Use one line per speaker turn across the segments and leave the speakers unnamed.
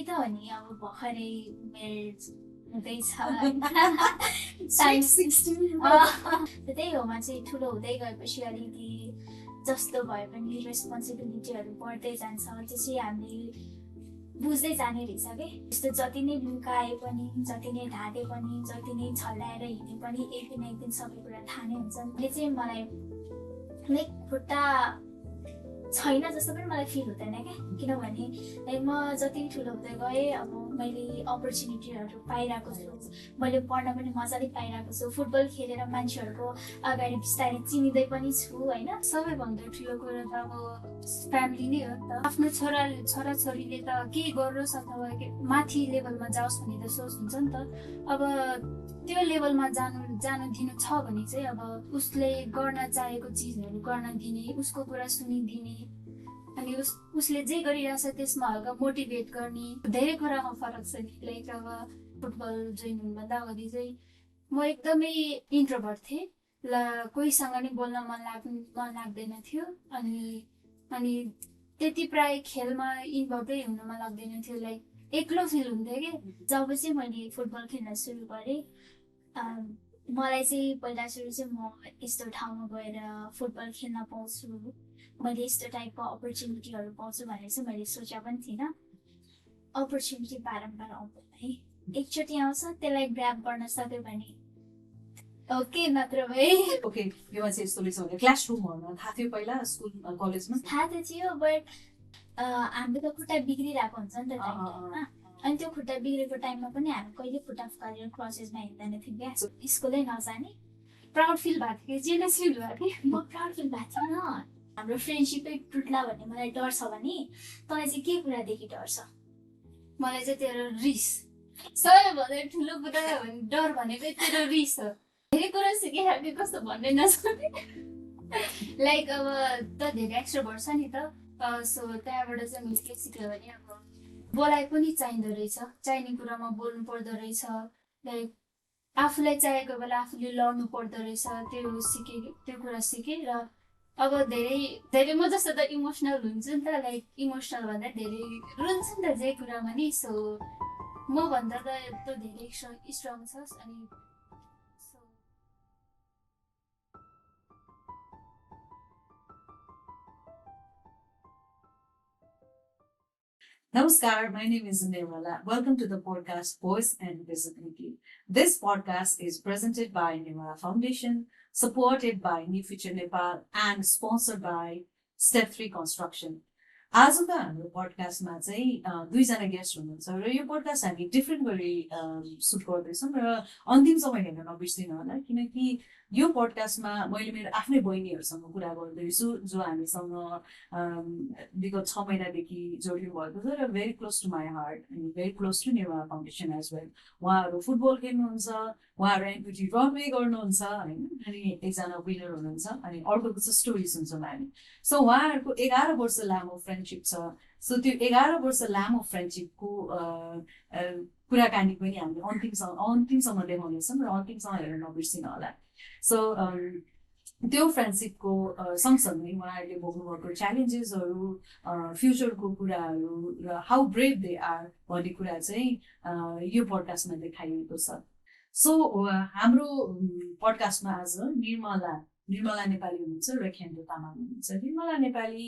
त हो नि अब भर्खरै उमेर हुँदैछ होइन त्यही हो मान्छे ठुलो हुँदै गएपछि अलिकति जस्तो भए पनि रेस्पोन्सिबिलिटीहरू बढ्दै जान्छ त्यो चाहिँ हामीले बुझ्दै जाने रहेछ कि यस्तो जति नै लुकाए पनि जति नै ढाँटे पनि जति नै छल्लाएर हिँडे पनि एक दिन सबै कुरा थाहा नै हुन्छ यसले चाहिँ मलाई लाइक खुट्टा छैन जस्तो पनि मलाई फिल हुँदैन क्या किनभने लाइक म जति ठुलो हुँदै गएँ अब मैले अपर्च्युनिटीहरू पाइरहेको छु मैले पढ्न पनि मजाले पाइरहेको छु फुटबल खेलेर मान्छेहरूको अगाडि बिस्तारै चिनिँदै पनि छु होइन
सबैभन्दा ठुलो कुरा त अब फ्यामिली नै हो नि त आफ्नो छोराछोरीले त के गरोस् अथवा माथि लेभलमा जाओस् भन्ने त सोच हुन्छ नि त अब त्यो लेभलमा जानु दिनु छ भने चाहिँ अब उसले गर्न चाहेको चिजहरू गर्न दिने उसको कुरा सुनिदिने अनि उसले जे गरिरहेछ त्यसमा हल्का मोटिभेट गर्ने धेरै कुरामा फरक छ नि लाइक अब फुटबल जोइन हुनुभन्दा अगाडि चाहिँ म एकदमै इन्ट्रोभर्ट थिएँ ल कोहीसँग नि बोल्न मन लाग्दैन थियो अनि त्यति प्राय खेलमा इन्भल्भै हुन मन लाग्दैन थियो लाइक एक्लो फिल हुन्थ्यो कि जब चाहिँ मैले फुटबल खेल्न सुरु गरेँ मलाई चाहिँ पहिला सुरु चाहिँ म यस्तो ठाउँमा गएर फुटबल खेल्न पाउँछु मैले यस्तो टाइपको अपर्च्युनिटीहरू पाउँछु भनेर चाहिँ मैले सोचे पनि थिइनँ अपर्च्युनिटी बारम्बार आउँदैन है एकचोटि आउँछ त्यसलाई ग्राब गर्न सक्यो भने ओके नत्र भए
ओके यो मान्छे यस्तो रहेछ भने क्लासरुमहरूमा थाहा थियो पहिला स्कुल कलेजमा
थाहा त थियो बट हाम्रो त खुट्टा बिग्रिरहेको हुन्छ नि त टाइममा अनि त्यो खुट्टा बिग्रेको टाइममा पनि हामी कहिले खुट्टा फुकालेर क्रसेसमा हिँड्दैन थियौँ क्या स्कुलै नजाने
प्राउड फिल भएको थियो जेलस फिल भएको थियो
म प्राउड फिल भएको थिएन हाम्रो फ्रेन्डसिपै टुट्ला भन्ने मलाई डर छ भने तँलाई चाहिँ के कुरादेखि डर छ
मलाई चाहिँ तेरो रिस सबैभन्दा ठुलो कुरा डर भनेकै तेरो रिस हो धेरै कुरा सिकिहाल्यो कस्तो भन्ने नसक्ने लाइक अब त धेरै एक्स्ट्रोभर्ट छ नि त सो त्यहाँबाट चाहिँ मैले के सिक्यो भने अब बोलाइ पनि चाहिँदो रहेछ चाहिने कुरामा बोल्नु पर्दो रहेछ लाइक आफूलाई चाहेको बेला आफूले लड्नु पर्दो रहेछ त्यो कुरा सिकेँ र अब धेरै म जस्तो त इमोसनल हुन्छु नि त लाइक इमोसनल भन्दा धेरै रुन्छु नि त जे कुरामा नि सो म भन्दा त धेरै स्ट्रङ छस् अनि
Namaskar, my name is Nirmala. Welcome to the podcast Voice and Visibility. This podcast is presented by Nirmala Foundation, supported by New Future Nepal, and sponsored by Step 3 Construction. आजको हाम्रो पोडकास्टमा चाहिँ दुईजना गेस्ट हुनुहुन्छ र यो podcast हामी different गरी suit गर्दैछौँ र अन्तिमसम्म हेर्न नबिर्सिनु होला किनकि यो पोडकास्टमा मैले मेरो आफ्नै बहिनीहरूसँग कुरा गर्दैछु जो हामीसँग विगत 6 महिनादेखि जोडिनु भएको छ र very close to my heart अनि very close to Nirmala foundation as well उहाँहरू फुटबल खेल्नुहुन्छ उहाँहरू एमपिटी रनवे गर्नुहुन्छ होइन अनि एकजना विनर हुनुहुन्छ अनि अर्कोको चाहिँ स्टोरी सुन्छौँ हामी सो उहाँहरूको 11 वर्ष लामो फ्रेन्डसिप छ सो त्यो 11 वर्ष लामो फ्रेन्डसिपको कुराकानी पनि हामीले अन्तिमसम्म देखाउनेछौँ र अन्तिमसम्म हेर्न नबिर्सिनु होला सो त्यो फ्रेन्डसिपको सँगसँगै उहाँहरूले भोग्नुभएको च्यालेन्जेसहरू फ्युचरको कुराहरू र हाउ ब्रेभ दे आर भन्ने कुरा चाहिँ यो पोडकास्टमा देखाइएको छ सो हाम्रो पोडकास्टमा आज निर्मला नेपाली हुनुहुन्छ र खेन्द्र तामाङ हुनुहुन्छ निर्मला नेपाली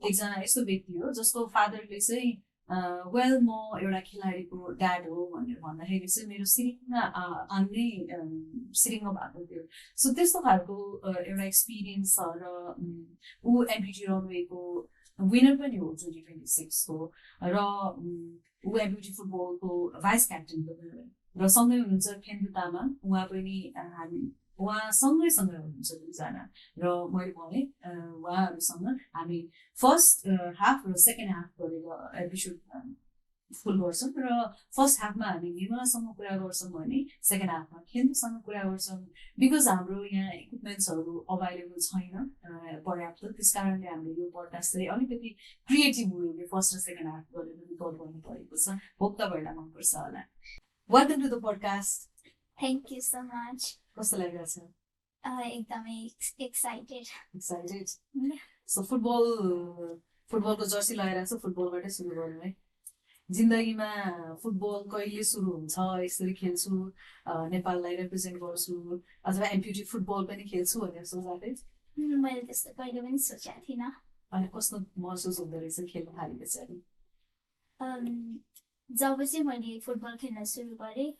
एकजना यस्तो व्यक्ति हो जसको फादरले चाहिँ वेल म एउटा खेलाडीको ड्याड हो भनेर भन्दाखेरि चाहिँ मेरो सिरिङमा आउने सिरिङमा भएको थियो सो त्यस्तो खालको एउटा एक्सपिरियन्स छ र ऊ एमपिटी रनवेको विनर पनि हो 2026 को र ऊ एमपिटी फुटबलको भाइस क्याप्टेन पनि र सँगै हुनुहुन्छ खेन्द्र तामाङ उहाँ पनि उहाँ सँगै हुनुहुन्छ दुईजना र मैले भने उहाँहरूसँग हामी फर्स्ट हाफ र सेकेन्ड हाफ गरेर एपिसोड फुल गर्छौँ र फर्स्ट हाफमा हामी निर्मलासँग कुरा गर्छौँ भने सेकेन्ड हाफमा खेन्द्रसँग कुरा गर्छौँ बिकज हाम्रो यहाँ इक्विपमेन्ट्सहरू अभाइलेबल छैन पर्याप्त त्यस कारणले हामीले यो पोडकास्ट चाहिँ अलिकति क्रिएटिभ वेले फर्स्ट र सेकेन्ड हाफ गरेर रिकर्ड गर्नु परेको छ होप तपाईँहरूलाई मनपर्छ होला welcome to the podcast
thank you so much
कस्तो लागिरहेको छ
एकदमै एक्साइटेड
सो फुटबलको जर्सी लगाइरहेको छ फुटबलबाटै सुरु गरौँ है जिन्दगीमा फुटबल कहिले सुरु हुन्छ, यसरी खेल्छु, नेपाललाई रिप्रेजेन्ट गर्छु, अथवा एम्प्युटी फुटबल पनि खेल्छु भनेर सोचेको थिएँ?
मैले त्यस्तो कहिले पनि सोचेको थिइनँ।
अनि कस्तो महसुस हुँदो रहेछ खेल्नु थालेपछि?
जब चाहिँ मैले फुटबल खेल्न सुरु गरेँ,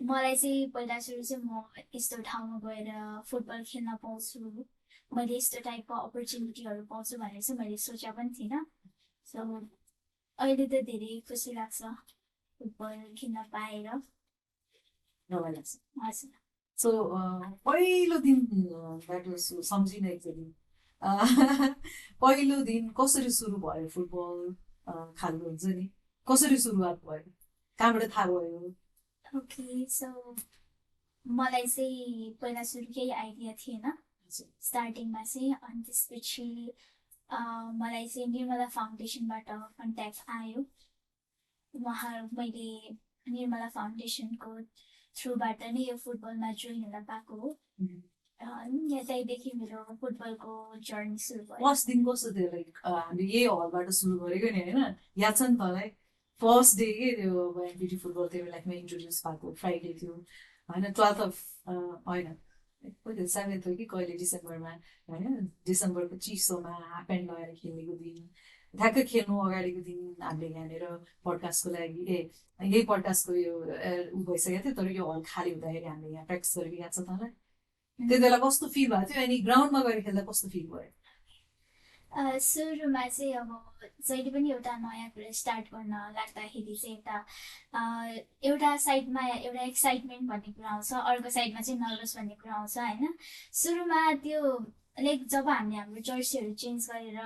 मलाई चाहिँ पहिला सुरु चाहिँ म यस्तो ठाउँमा गएर फुटबल खेल्न पाउँछु, मैले यस्तो टाइपको अपर्च्युनिटीहरू पाउँछु भनेर चाहिँ मैले सोचे पनि थिइनँ। सो अहिले त धेरै खुसी लाग्छ फुटबल खेल्न पाएर। हजुर।
सो पहिलो दिनबाट सम्झिन एकचोटि पहिलो दिन कसरी सुरु भयो फुटबल खालको हुन्छ नि, कसरी सुरुवात भयो, कहाँबाट थाहा भयो?
ओके, सो मलाई चाहिँ पहिला सुरु केही आइडिया थिएन स्टार्टिङमा चाहिँ। अनि त्यसपछि मलाई चाहिँ निर्मला फाउन्डेसनबाट कन्ट्याक्ट आयो। मैले निर्मला फाउन्डेसनको थ्रुबाट नै यो फुटबलमा जोइन हुन पाएको हो। त्यहीदेखि मेरो फुटबलको जर्नी सुरु भयो।
फर्स्ट दिन कस्तो थियो? लाइक हामीले यही हलबाट सुरु गरेको नि होइन, याद छ नि तँलाई? फर्स्ट डे के त्यो एम्प्युटी फुटबल त्यो लाइफमा इन्ट्रोड्युस भएको फ्राइडे थियो होइन, 12 अफ होइन कहिले 7 हो कि कहिले डिसेम्बरमा होइन, डिसेम्बरको चिसोमा हाफ प्यान्ट लगाएर खेलेको दिन, ठ्याक्कै खेल्नु अगाडिको दिन हामीले यहाँनिर पडकास्टको लागि यही पडकास्टको यो ऊ भइसकेको थियो, तर यो हल खाली हुँदाखेरि हामीले यहाँ प्र्याक्टिस गरेको याद छ तँलाई? त्यति बेला कस्तो फिल भएको थियो अनि ग्राउन्डमा गएर खेल्दा कस्तो फिल भयो?
सुरुमा चाहिँ अब जहिले पनि एउटा नयाँ कुरा स्टार्ट गर्न लाग्दाखेरि चाहिँ एउटा साइडमा एउटा एक्साइटमेन्ट भन्ने कुरा आउँछ, अर्को साइडमा चाहिँ नर्भस भन्ने कुरा आउँछ होइन। सुरुमा त्यो लाइक जब हामीले हाम्रो जर्सीहरू चेन्ज गरेर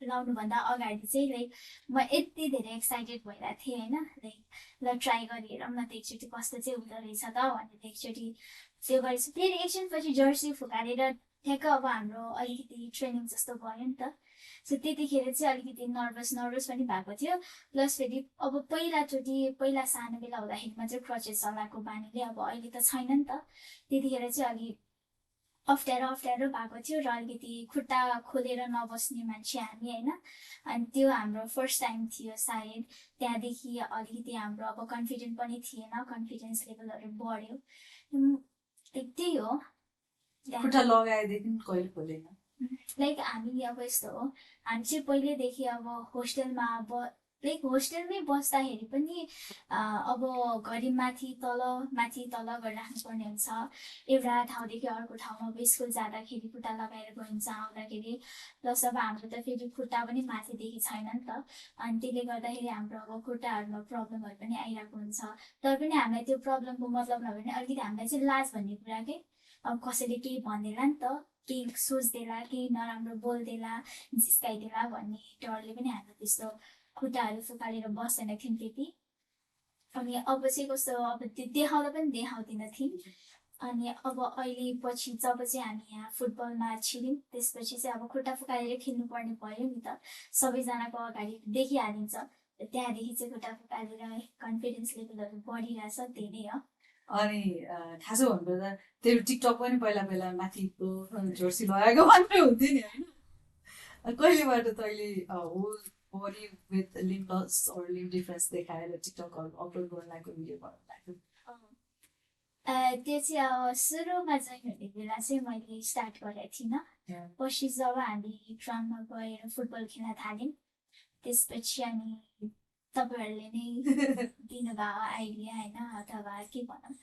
लाउनुभन्दा अगाडि चाहिँ लाइक म यति धेरै एक्साइटेड भइरहेको थिएँ होइन, लाइक ल ट्राई गरेर न त एकचोटि कस्तो चाहिँ हुँदो रहेछ त भनेर एकचोटि त्यो गरेपछि फेरि एकछिनपछि जर्सी फुकालेर ठ्याक्क अब हाम्रो अलिकति ट्रेनिङ जस्तो भयो नि त। सो त्यतिखेर चाहिँ अलिकति नर्भस पनि भएको थियो। प्लस फेरि अब पहिला सानो बेला हुँदाखेरि मात्रै क्रचेस चलाएको बानीले अब अहिले त छैन नि त, त्यतिखेर चाहिँ अलिक अप्ठ्यारो भएको थियो र अलिकति खुट्टा खोलेर नबस्ने मान्छे हामी होइन। अनि त्यो हाम्रो फर्स्ट टाइम थियो सायद, त्यहाँदेखि अलिकति हाम्रो अब कन्फिडेन्ट पनि थिएन, कन्फिडेन्स लेभलहरू बढ्यो, त्यही हो।
खुट्टा लगाएदेखि कहिले खोलेन?
लाइक हामी अब यस्तो हो, हामी चाहिँ पहिल्यैदेखि अब होस्टेलमै बस्दाखेरि पनि अब घरि माथि तल गरिराख्नु पर्ने हुन्छ। एउटा ठाउँदेखि अर्को ठाउँमा अब स्कुल जाँदाखेरि खुट्टा लगाएर गइन्छ आउँदाखेरि, प्लस अब हाम्रो त फेरि खुट्टा पनि माथिदेखि छैन नि त, अनि त्यसले गर्दाखेरि हाम्रो अब खुट्टाहरूमा प्रब्लमहरू पनि आइरहेको हुन्छ। तर पनि हामीलाई त्यो प्रब्लमको मतलब नभए पनि अलिकति हामीलाई चाहिँ लाज भन्ने कुरा के, अब कसैले केही भन्देला नि त, केही सोच्देला, केही नराम्रो बोल्देला, जिस्काइदेला भन्ने डरले पनि हामीलाई त्यस्तो खुट्टाहरू फुकालेर बस्दैन थियौँ त्यति। अनि अब चाहिँ कस्तो अब त्यो देखाउँदा पनि देखाउँदिन थियौँ। अनि अब अहिले पछि जब चाहिँ हामी यहाँ फुटबलमा छिर्यौँ त्यसपछि चाहिँ अब खुट्टा फुकालेर खेल्नु पर्ने भयो नि त, सबैजनाको अगाडि देखिहालिन्छ, त्यहाँदेखि चाहिँ खुट्टा फुकालेर कन्फिडेन्स लेभलहरू बढिरहेछ, त्यही नै हो।
अनि खास भन्नुपर्दा त्यो टिकटक पनि पहिला माथिको जर्सी लगाएको मात्रै हुन्थ्यो नि होइन, कहिलेबाट तैँले whole body with limb loss or limb difference देखाएर टिकटकहरू अपलोड गर्न लागेको भिडियो बनाउनु लाग्यो?
त्यो चाहिँ अब सुरुमा जोइन हुने बेला चाहिँ मैले स्टार्ट गरेको थिइनँ। पछि जब हामी ग्राउन्डमा गएर फुटबल खेल्न थाल्यौँ त्यसपछि अनि तपाईँहरूले नै दिनुभयो आइडिया होइन, अथवा के भनौँ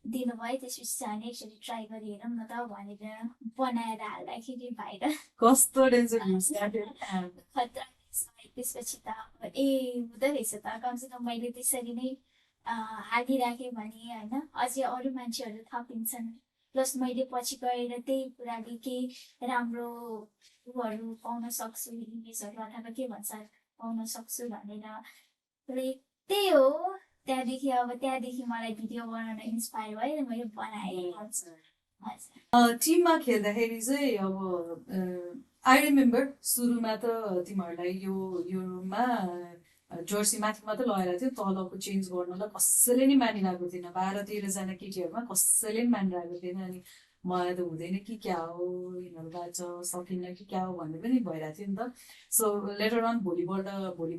दिनुभयो, त्यसपछि चाहिँ हामी एकचोटि ट्राई गरिहेरौँ न त भनेर बनाएर हाल्दाखेरि बाहिर
कस्तो डेन्जर
खतरा। त्यसपछि त हुँदो रहेछ त, कमसेकम मैले त्यसरी नै हालिराखेँ भने होइन अझै अरू मान्छेहरू थपिन्छन्, प्लस मैले पछि गएर त्यही कुराले केही राम्रो उहरू पाउन सक्छु, इमेजहरू अथवा के भन्छ पाउन सक्छु भनेर त्यही हो। त्यहाँदेखि मलाई भिडियो बनाउन इन्सपायर भयो, मैले बनाएँ।
टिममा खेल्दाखेरि चाहिँ अब आई रिमेम्बर सुरुमा त तिमीहरूलाई योमा जर्सी माथि मात्रै लगाएर थियो, तलको चेन्ज गर्नलाई कसैले नि मानिरहेको थिएन, 12-13 जना केटीहरूमा कसैले पनि मानिरहेको थिएन। अनि मलाई त हुँदैन कि क्या हो यिनीहरू छ सकिन्न कि क्या हो भन्ने पनि भइरहेको थियो नि त सो लेटर अन भोलि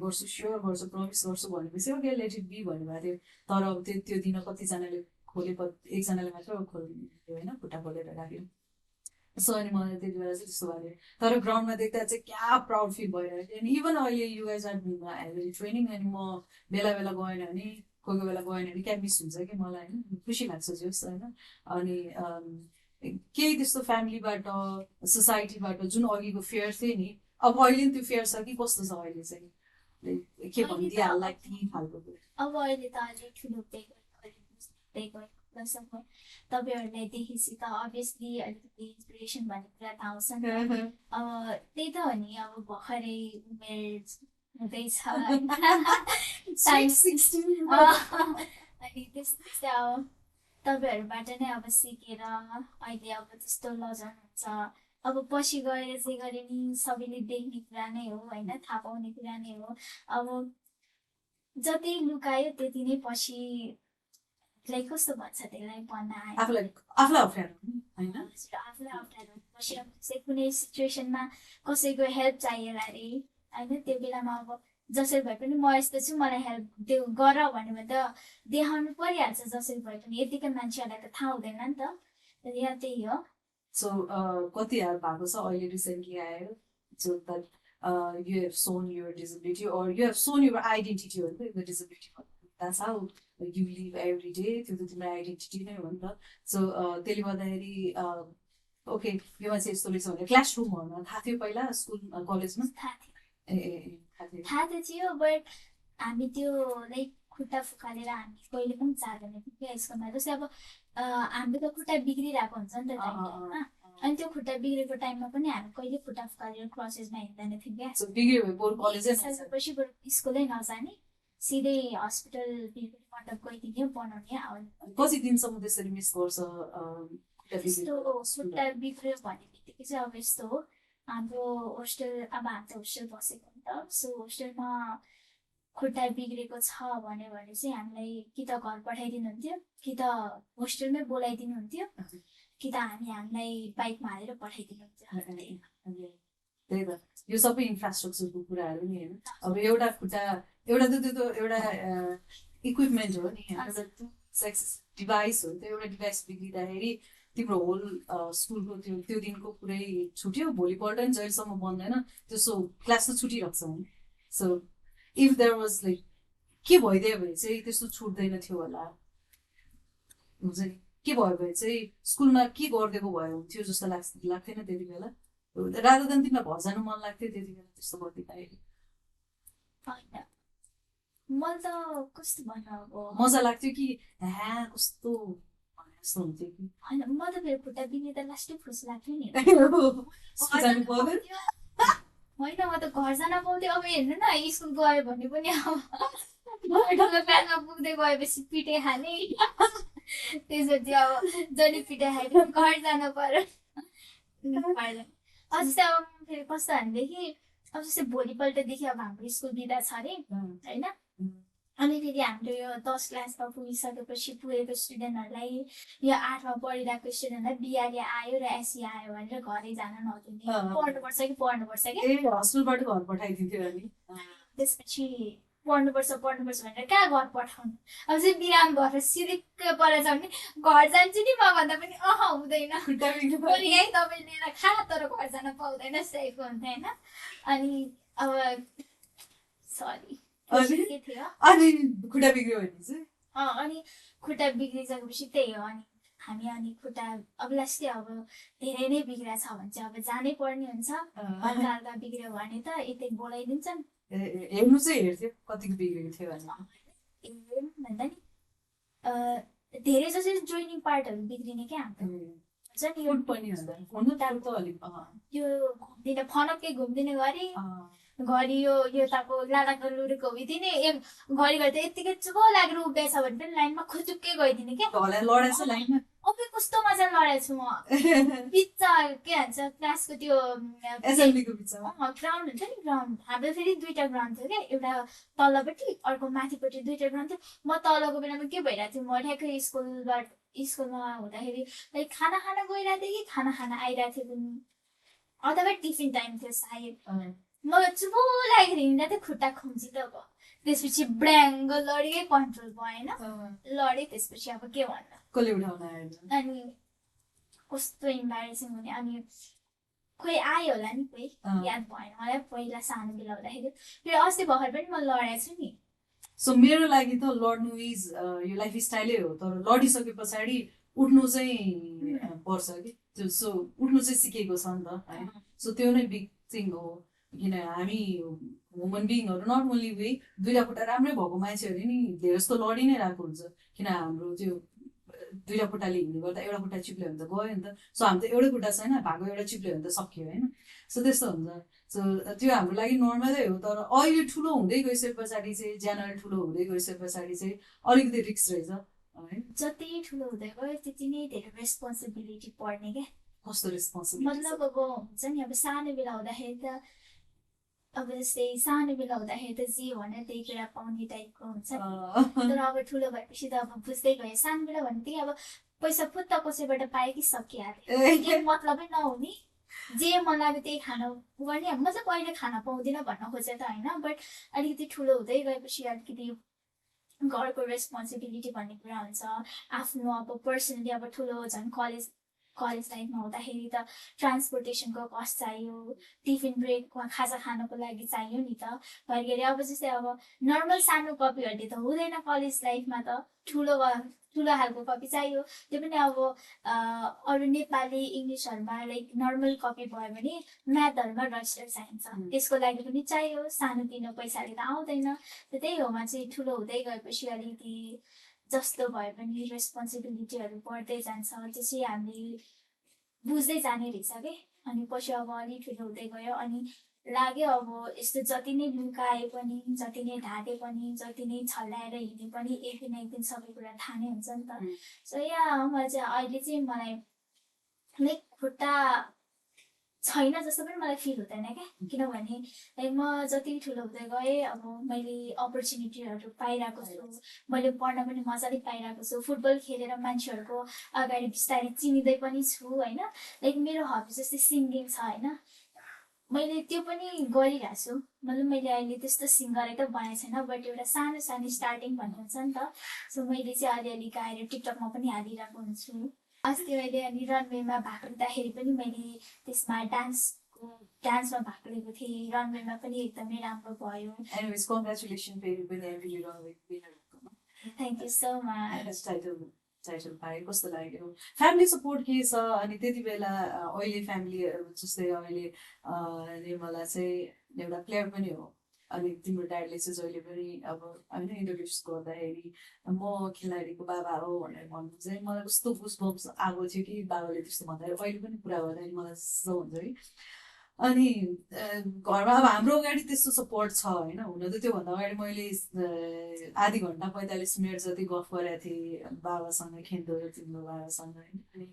गर्छु स्योर गर्छु प्रमिस गर्छु भनेपछि ओके लेट इट बी भन्नुभएको थियो तर अब त्यो दिन कतिजनाले एकजनाले मात्र खोल्यो होइन खुट्टा खोलेर राख्यो सो अनि मलाई त्यति बेला चाहिँ त्यस्तो भयो तर ग्राउन्डमा देख्दा चाहिँ क्या प्राउड फिल भइरहेको थियो अनि इभन अहिले युएस हेभी ट्रेनिङ अनि म बेला बेला गएन भने कोही कोही बेला गएन भने क्या मिस हुन्छ कि मलाई होइन खुसी लाग्छ जोस् होइन अनि केही त्यस्तो फ्यामिलीबाट सोसाइटीबाट जुन अघिको फेयर थियो नि अब अहिले त्यो फेयर छ कि कस्तो छ अहिले चाहिँ के भनिदिइहाल्ला कि खालको
अब अहिले त अलिक ठुलो तपाईँहरूलाई देखेपछि त अभियसली अलिकति इन्सपिरेसन भन्ने कुरा थाहा आउँछ नि त अब त्यही त हो नि अब भर्खरै उमेर हुँदैछ अनि त्यस्तै अब तपाईँहरूबाट नै अब सिकेर अहिले अब त्यस्तो लजाउनुहुन्छ अब पछि गएर चाहिँ गरे नि सबैले देख्ने कुरा नै हो होइन थाहा पाउने कुरा नै हो अब जति लुकायो त्यति नै पछि कस्तो भन्छ त्यसलाई भन्न आयो
आफूलाई अप्ठ्यारो होइन
आफूलाई अप्ठ्यारो पछि अब कुनै सिचुएसनमा कसैको हेल्प चाहिएला अरे होइन त्यो बेलामा अब जसरी भए पनि म यस्तो छु मलाई हेल्प त्यो गर भन्यो भने त देखाउनु परिहाल्छ जसरी भए पनि यतिकै मान्छेहरूलाई त थाहा हुँदैन नि त यहाँ त्यही हो
सो कति हेल्प भएको छ अहिले रिसेन्टली आयो so that you have shown your disability or you have shown your identity हो नि त disability that's how you live every day त्यो त तिम्रो आइडेन्टिटी नै हो नि त सो त्यसले गर्दाखेरि ओके यो मान्छे यस्तो रहेछ भने क्लासरुमहरूमा थाहा थियो पहिला स्कुल कलेजमा
थाहा त थियो बट हामी त्यो खुट्टा फुकालेर हामी कहिले पनि चाहँदैन क्या स्कुलमा जस्तै अब हाम्रो त खुट्टा बिग्रिरहेको हुन्छ नि त टाइममा अनि त्यो खुट्टा बिग्रेको टाइममा पनि हामी कहिले खुट्टा फुकालेर क्लासेसमा हिँड्दैन थियौँ क्या पछि स्कुलै नजाने सिधै हस्पिटल मण्डप गइदिने बनाउने
कति दिनसम्म त्यसरी मिस गर्छ
यस्तो खुट्टा बिग्रियो भने बित्तिकै चाहिँ अब यस्तो हो हाम्रो होस्टेल अब हामी त होस्टेल बसेको नि त सो होस्टेलमा खुट्टा बिग्रेको छ भने चाहिँ हामीलाई कि त घर पठाइदिनुहुन्थ्यो कि त होस्टेलमै बोलाइदिनुहुन्थ्यो कि त हामीलाई बाइकमा हालेर पठाइदिनुहुन्थ्यो
त्यही त यो सबै इन्फ्रास्ट्रक्चरको कुराहरू नि होइन अब एउटा खुट्टा एउटा त त्यो एउटा इक्विपमेन्ट हो नि एउटा सेक्स डिभाइस हो त्यो एउटा डिभाइस बिग्रिँदाखेरि तिम्रो होल स्कुलको त्यो दिनको पुरै छुट्यो भोलिपल्ट नि जहिलेसम्म बन्दैन त्यसो क्लास त छुटिरहेको छ नि सो इफ देयर वाज के भइदियो भने चाहिँ त्यस्तो छुट्दैन थियो होला हुन्छ नि के भयो भने चाहिँ स्कुलमा के गरिदिएको भयो हुन्थ्यो जस्तो लाग्थेन त्यति बेला रादर देन तिमीलाई घर जानु मन लाग्थ्यो त्यति बेला त्यस्तो गरिदिँदाखेरि
मलाई त कस्तो भन्नु अब
मजा लाग्थ्यो कि कस्तो जस्तो हुन्थ्यो कि
होइन म त मेरो खुट्टा बिग्रिँदा लास्टै खुसी लाग्थ्यो नि होइन म त घर जान पाउँथ्यो अब हेर्नु न स्कुल गयो भने पनि अब क्लासमा पुग्दै गएपछि पिटे खाने त्यसपछि अब जहिले पिटे खायो घर जानु पर्यो अझै अब फेरि कस्तो भनेदेखि अब जस्तै भोलिपल्टदेखि अब हाम्रो स्कुल बिदा छ अरे होइन अनि फेरि हाम्रो यो 10 क्लासमा पुगिसकेपछि पुगेको स्टुडेन्टहरूलाई यो 8मा पढिरहेको स्टुडेन्टलाई बिआरए आयो र एससी आयो भनेर घरै जान नदिने पढ्नुपर्छ कि
हस्टेलबाट घर पठाइदिन्थ्यो अनि
त्यसपछि पढ्नुपर्छ भनेर कहाँ घर पठाउनु अब चाहिँ बिराम भएर सिरिक्क पर जाने घर जान्छु नि म भन्दा पनि हुँदैन यहीँ तपाईँ लिएर खा तर घर जान पाउँदैन सेफ हुन्छ होइन अनि अब सरी के थियो
अनि खुट्टा बिग्रियो भने चाहिँ
अनि खुट्टा बिग्रिसकेपछि त्यही हो अनि खुट्टा अब लास्टै अब धेरै नै बिग्रिएको छ भने चाहिँ अब जानै पर्ने हुन्छ हल्का हल्का बिग्रियो भने त यतै बोलाइदिन्छन्
हेर्नु चाहिँ हेर्थ्यो कतिको बिग्रेको थियो
भने भन्दा नि धेरै जसो जोइनिङ पार्टहरू बिग्रिने क्या हाम्रो यो घुम्दिने फनक्कै घुम्दिने गरी घरि यो यताको लाडाको लुडुको हुइदिने घरि घरि त यत्तिकै चुप लागेर उभिएछ भने पनि लाइनमा खुचुक्कै गइदिने क्या अब कस्तो मजा लडेछु म बिच के भन्छ क्लासको त्यो ग्राउन्ड हुन्छ नि ग्राउन्ड हाम्रो फेरि 2टा ग्राउन्ड थियो क्या एउटा तल्लोपट्टि अर्को माथिपट्टि 2टा ग्राउन्ड थियो म तलको बेलामा के भइरहेको थियो म ठ्याक्कै स्कुलमा हुँदाखेरि लाइक खाना खाना गइरहेको थिएँ कि खाना खाना आइरहेको थियो पनि अथवा टिफिन टाइम थियो सायद म चुपो लागेर हिँड्दा थियो खुट्टा खुम्ची त भयो त्यसपछि ब्ल्याङ्ग लडेकै कन्ट्रोल भएन लडेँ त्यसपछि अब के भन्नु
कसले उठाउन आयो
अनि कस्तो इम्बारेसिङ हुने अनि खोइ आयो होला नि कोही याद भएन मलाई पहिला सानो बेला हुँदाखेरि फेरि अस्ति भर्खर पनि म लडेको छु नि
सो मेरो लागि त लड्नु इज यो लाइफ स्टाइलै हो तर लडिसके पछाडि उठ्नु चाहिँ पर्छ कि सो उठ्नु चाहिँ सिकेको छ नि त होइन सो त्यो नै बिग थिङ हो किन हामी ह्युमन बिङहरू नट ओन्ली वे दुईवटा खुट्टा राम्रै भएको मान्छेहरू नि धेरै जस्तो लडी नै रहेको हुन्छ किन हाम्रो त्यो दुईवटा खुट्टाले हिँड्ने गर्दा एउटा खुट्टा चिप्ल्यो भने त गयो नि त सो हामी त एउटै खुट्टा छैन भएको एउटा चिप्ल्यो भने त सक्यो होइन सो त्यस्तो हुन्छ सो त्यो हाम्रो लागि नर्मलै हो तर अहिले ठुलो हुँदै गइसके पछाडि चाहिँ ज्यानर ठुलो हुँदै गइसके पछाडि चाहिँ अलिकति रिक्स रहेछ है
जति ठुलो हुँदै गयो त्यति नै धेरै रेस्पोन्सिबिलिटी पर्ने क्या
कस्तो रेस्पोन्सिबिलिटी
मतलब अब हुन्छ नि अब सानो बेला हुँदाखेरि त अब जस्तै सानो बेला हुँदाखेरि त जे भने त्यही कुरा पाउने टाइपको हुन्छ नि तर अब ठुलो भएपछि त अब बुझ्दै गयो सानो बेला भने त्यही अब पैसा फुत्त कसैबाट पाए कि सकिहाल्यो केही मतलबै नहुने जे मन लाग्यो त्यही खाना गर्ने मतलब अहिले खाना पाउँदिनँ भन्न खोजे त होइन बट अलिकति ठुलो हुँदै गएपछि अलिकति घरको रेस्पोन्सिबिलिटी भन्ने कुरा हुन्छ आफ्नो अब पर्सनली अब ठुलो झन् कलेज लाइफमा हुँदाखेरि त ट्रान्सपोर्टेसनको कस्ट चाहियो टिफिन ब्रेकमा खाजा खानको लागि चाहियो नि त घरि अब जस्तै अब नर्मल सानो कपीहरूले त हुँदैन कलेज लाइफमा त ठुलो खालको कपी चाहियो त्यो पनि अब अरू नेपाली इङ्ग्लिसहरूमा लाइक नर्मल कपी भयो भने म्याथहरूमा रजिस्टर चाहिन्छ त्यसको लागि पनि चाहियो सानोतिनो पैसाले त आउँदैन त्यही होमा चाहिँ ठुलो हुँदै गएपछि अलिकति जस्तो भए पनि रेस्पोन्सिबिलिटीहरू बढ्दै जान्छ त्यो चाहिँ हामीले बुझ्दै जाने रहेछ कि अनि पछि अब अलिक ठुलो हुँदै गयो अनि लाग्यो अब यस्तो जति नै लुकाए पनि जति नै ढाके पनि जति नै छल्लाएर हिँडे पनि एक दिन सबै कुरा थाहा नै हुन्छ नि त सो यहाँ चाहिँ अहिले चाहिँ मलाई लाइक खुट्टा छैन जस्तो पनि मलाई फिल हुँदैन क्या किनभने लाइक म जति ठुलो हुँदै गएँ अब मैले अपर्च्युनिटीहरू पाइरहेको छु मैले पढ्न पनि मजाले पाइरहेको छु फुटबल खेलेर मान्छेहरूको अगाडि बिस्तारै चिनिँदै पनि छु होइन लाइक मेरो हबी जस्तै सिङ्गिङ छ होइन मैले त्यो पनि गरिरहेको छु मतलब मैले अहिले त्यस्तो सिङ्गरै त बनाएको छैन बट एउटा सानो स्टार्टिङ भन्ने हुन्छ नि त सो मैले चाहिँ अलिअलि गाएर टिकटकमा पनि हालिरहेको हुन्छु अस्ति मैले अनि रनवेमा भाग लिँदाखेरि पनि मैले त्यसमा डान्समा भाग लिएको थिएँ रनवेमा पनि एकदमै राम्रो भयो
एनिवेज कङ्ग्रेचुलेसन फेरि पनि every runway
thank you so much
title पाएँ कस्तो लाग्यो फ्यामिली सपोर्ट के छ अनि त्यति बेला अहिले फ्यामिली जस्तै अहिले निर्मला चाहिँ एउटा प्लेयर पनि हो अनि तिम्रो ड्याडले चाहिँ जहिले पनि अब होइन इन्ट्रोड्युस गर्दाखेरि म खेलाडीको बाबा हो भनेर भन्नु चाहिँ मलाई कस्तो गुसबम्स आएको थियो कि बाबाले त्यस्तो भन्दाखेरि अहिले पनि कुरा गर्दाखेरि मलाई जस्तो हुन्छ कि अनि घरमा अब हाम्रो अगाडि त्यस्तो सपोर्ट छ होइन हुन त त्योभन्दा अगाडि मैले आधी घन्टा 45 मिनट जति गफ गरेको थिएँ बाबासँग खेल्दो तिम्रो बाबासँग होइन अनि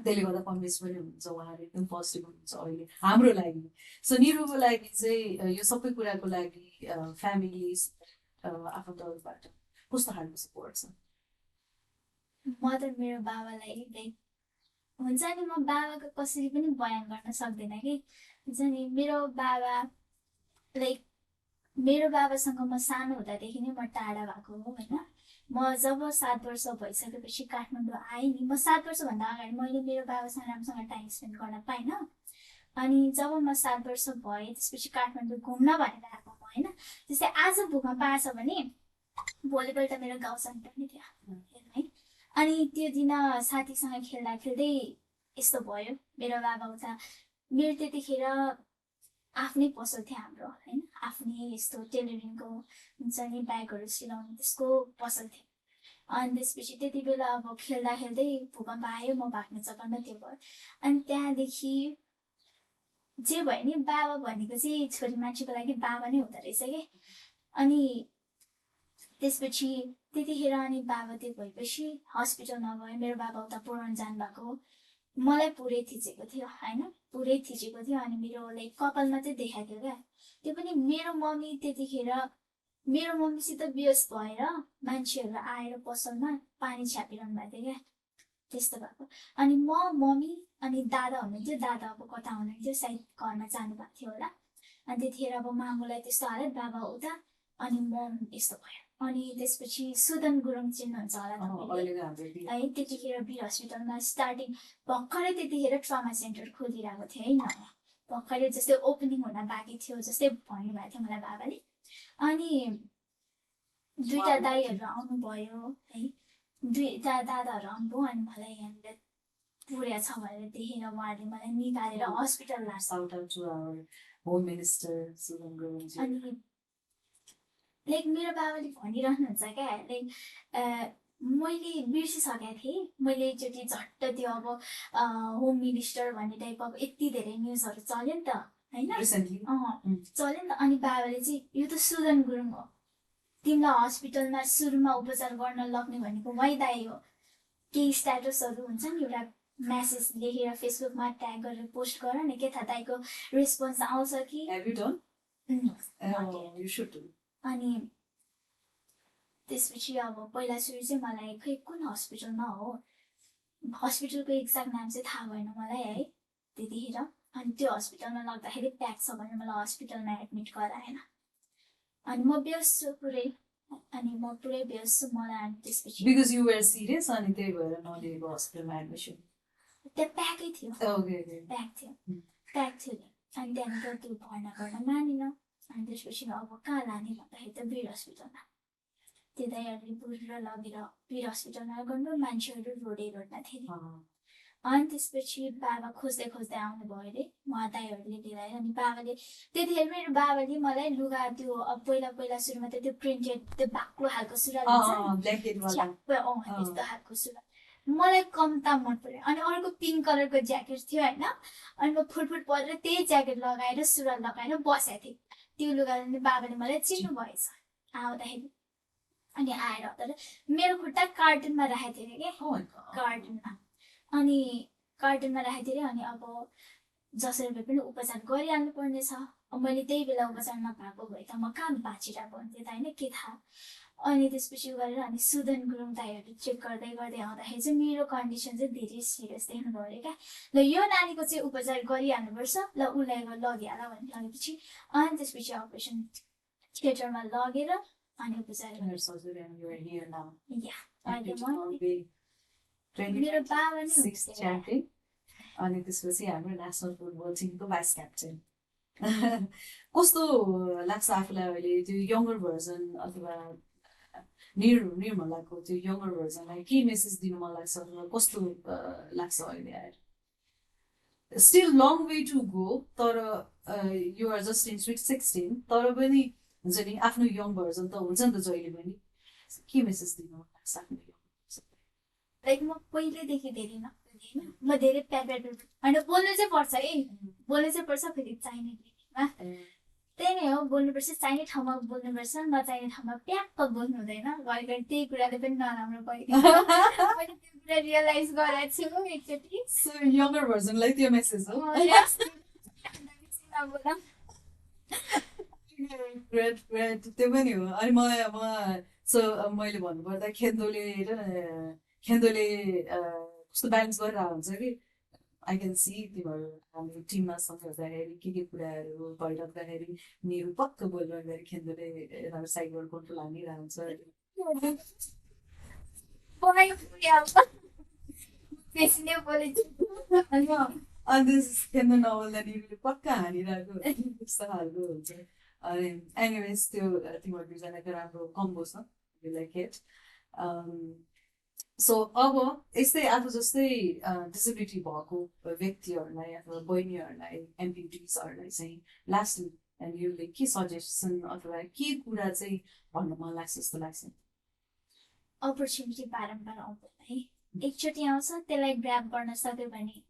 त्यसले गर्दा कन्भिन्स पनि हुनुहुन्छ उहाँहरू एकदम पोजिटिभ हुनुहुन्छ अहिले हाम्रो लागि सो निरुको लागि चाहिँ यो सबै कुराको लागि फ्यामिली आफन्तहरूबाट कस्तो खालको सपोर्ट छ
म त मेरो बाबालाई लाइक हुन्छ नि म बाबाको कसरी पनि बयान गर्न सक्दिनँ कि हुन्छ नि मेरो बाबा लाइक मेरो बाबासँग म सानो हुँदादेखि नै म टाढा भएको हो होइन म जब 7 वर्ष भइसकेपछि काठमाडौँ आएँ नि म 7 वर्षभन्दा अगाडि मैले मेरो बाबासँग राम्रोसँग टाइम स्पेन्ड गर्न पाइनँ अनि जब म 7 वर्ष भएँ त्यसपछि काठमाडौँ घुम्न भनेर आएको म होइन त्यस्तै आज भूकम्प आएछ भने भोलिपल्ट मेरो गाउँ सेन्टर नै थियो है अनि त्यो दिन साथीसँग खेल्दा खेल्दै यस्तो भयो मेरो बाबा उता मेरो त्यतिखेर आफ्नै पसल थियो हाम्रो होइन आफ्नै यस्तो टेलरिङको हुन्छ नि ब्यागहरू सिलाउने त्यसको पसल थियो अनि त्यसपछि त्यति बेला अब खेल्दा खेल्दै भूकम्प आयो म भाग्ने जग्गामा त्यो भयो अनि त्यहाँदेखि जे भयो नि बाबा भनेको चाहिँ छोरी मान्छेको लागि बाबा नै हुँदो रहेछ कि अनि त्यसपछि त्यतिखेर अनि बाबा त्यो भएपछि हस्पिटलमा गयो मेरो बाबा उता पुराण जानुभएको मलाई पुरै थिचेको थियो होइन पुरै थिचेको थियो अनि मेरो लाइक कपालमा चाहिँ देखाएको थियो क्या त्यो पनि मेरो मम्मी त्यतिखेर मेरो मम्मीसित बेहोस भएर मान्छेहरू आएर पसलमा पानी छ्यापिरहनु भएको थियो क्या, त्यस्तो भएको। अनि म मम्मी अनि दादा हुनुहुन्थ्यो, दादा अब कता हुनुहुन्थ्यो, सायद घरमा जानु भएको थियो होला। अनि त्यतिखेर अब मामुलाई त्यस्तो हालत, बाबा उता, अनि मम यस्तो भयो। अनि त्यसपछि सुदन गुरुङ चिन्नुहुन्छ होला तपाईँले है, त्यतिखेर वीर हस्पिटलमा स्टार्टिङ भर्खरै त्यतिखेर ट्रमा सेन्टर खोलिरहेको थियो है, नयाँ भर्खरै जस्तै ओपनिङ हुन बाँकी थियो जस्तै भन्नुभएको थियो मलाई बाबाले। अनि दुईटा दाईहरू आउनुभयो है, दुईटा दादाहरू आउनुभयो। अनि मलाई यहाँनिर पुर्या छ भनेर देखेर उहाँहरूले मलाई निकालेर हस्पिटल लाग्छ।
Shout out to our Home Minister Sudan Gurungji.
अनि लाइक मेरो बाबाले भनिरहनुहुन्छ क्या, लाइक मैले बिर्सिसकेको थिएँ। मैले एकचोटि झट्ट त्यो अब होम मिनिस्टर भन्ने टाइप अब यति धेरै न्युजहरू चल्यो नि त होइन,
Recently.
चल्यो नि त। अनि बाबाले चाहिँ यो त सुदन गुरुङ हो, तिमीलाई हस्पिटलमा सुरुमा उपचार गर्न लग्ने भनेको वही दाइ हो। केही स्ट्याटसहरू हुन्छ नि, एउटा मेसेज लेखेर फेसबुकमा ट्याग गरेर पोस्ट गर न, के थाहा दाइको रेस्पोन्स आउँछ कि।
Have you done? You should do.
अनि त्यसपछि अब पहिला सुरु चाहिँ मलाई खै कुन हस्पिटलमा हो, हस्पिटलको एक्ज्याक्ट नाम चाहिँ थाहा भएन मलाई है त्यतिखेर। अनि त्यो हस्पिटलमा लग्दाखेरि प्याक छ भने मलाई हस्पिटलमा एडमिट गराएन। अनि म बेहोस छु पुरै, अनि म पुरै बेहोस छु। मलाई अनि त्यसपछि
Because you were serious अनि त्यही भएर नलिएको हस्पिटलमा एडमिसन।
त्यहाँ प्याकै थियो,
Okay.
प्याक थियो, प्याक थियो नि। अनि त्यहाँनिर त्यो भर्ना गर्न मानेन। अनि त्यसपछि अब कहाँ लाने भन्दाखेरि त वीर हस्पिटलमा, त्यो दाइहरूले बुझेर लगेर वीर हस्पिटलमा गर्नु, मान्छेहरू रोडमा थिए। अनि त्यसपछि बाबा खोज्दै खोज्दै आउनुभयो अरे उहाँ दाइहरूले लिएर। अनि बाबाले त्यतिखेर मेरो बाबाले मलाई लुगा त्यो अब पहिला पहिला सुरुमा त त्यो प्रिन्टेड त्यो बाक्लो खालको सुरुवाल हुन्छ त्यस्तो खालको सुरुवाल मलाई कम्ता मन पर्यो। अनि अर्को पिङ्क कलरको ज्याकेट थियो होइन, अनि म फुटफुट परेर त्यही ज्याकेट लगाएर सुरुवाल लगाएर बसेको थिएँ। त्यो लुगा बाबाले मलाई चिन्नु भएछ आउँदाखेरि। अनि आएर तर मेरो खुट्टा कार्टुनमा राखेको थियो क्या, कार्टुनमा। अनि कार्टुनमा राखेको थिएँ। अनि अब जसरी भए पनि उपचार गरिहाल्नु पर्ने छ। अब मैले त्यही बेला उपचार नपाएको भए त म कहाँ बाँचिरहेको हुन्थेँ त होइन, के थाहा। अनि त्यसपछि गरेर अनि सुदन गुरुङ दाइहरू चेक गर्दै गर्दै आउँदाखेरि चाहिँ मेरो कन्डिसन चाहिँ धेरै सिरियस देख्नुभयो अरे क्या। ल यो नानीको चाहिँ उपचार गरिहाल्नुपर्छ, ल उसलाई लगिहाल भने लगेपछि अनि त्यसपछि अपरेसन थिएटरमा लगेर अनि उपचार मेरो बाबा नै
अनि त्यसपछि हाम्रो नेसनल फुटबल टिमको भाइस क्याप्टेन। कस्तो लाग्छ आफूलाई अहिले त्यो यङ्गर भर्जन अथवा निर्मलाको त्यो यङ्गर भर्जनलाई के मेसेज दिनु मन लाग्छ, कस्तो लाग्छ अहिले आएर? Still long way to go, तर you are just in sweet 16, तर पनि हुन्छ नि आफ्नो यङ भर्जन त हुन्छ नि त जहिले पनि। के मेसेज दिनु मन लाग्छ आफ्नो
लाइक म पहिल्यैदेखि धेरै नबोल्ने, म धेरै प्यार होइन, बोल्नु चाहिँ पर्छ है, बोल्नु चाहिँ पर्छ। फेरि चाहिने मा त्यही नै हो, बोल्नुपर्छ, चाहिने ठाउँमा बोल्नुपर्छ, नचाहिने ठाउँमा प्याक्क बोल्नु हुँदैन। घरि त्यही कुराले पनि नराम्रो भयो, मैले त्यो कुरा रियलाइज गरेको छु एकचोटि।
सो यङ्गर भर्जनलाई त्यो मेसेज हो। ग्रेट ग्रेट, त्यो पनि हो। अनि मैले भन्नुपर्दा खेन्दोले कस्तो ब्यालेन्स गरिरहेको हुन्छ कि आई क्यान सी तिमीहरू हाम्रो टिममा सँगै हुँदाखेरि के कुराहरू भइराख्दाखेरि निरु पक्क बोलिरहँदाखेरि खेन्दोले साइडबाट कन्ट्रोल हानिरहेको हुन्छ। अनि खेल्नु नबोल्दा निरुले पक्का हानिरहेको त्यस्तो खालको हुन्छ। अनि एनिवेज त्यो तिमीहरू दुईजनाको राम्रो कम्बो छ, यु लाइक इट। सो अब यस्तै आफू जस्तै डिसेबिलिटी भएको व्यक्तिहरूलाई अथवा बहिनीहरूलाई, एम्पुटिजहरूलाई चाहिँ लास्टली यसले के सजेसन अथवा के कुरा चाहिँ भन्नु मन लाग्छ जस्तो लाग्छ?
अपर्च्युनिटी बारम्बार आउँदैन है, एकचोटि आउँछ त्यसलाई ग्राब गर्न सक्यो भने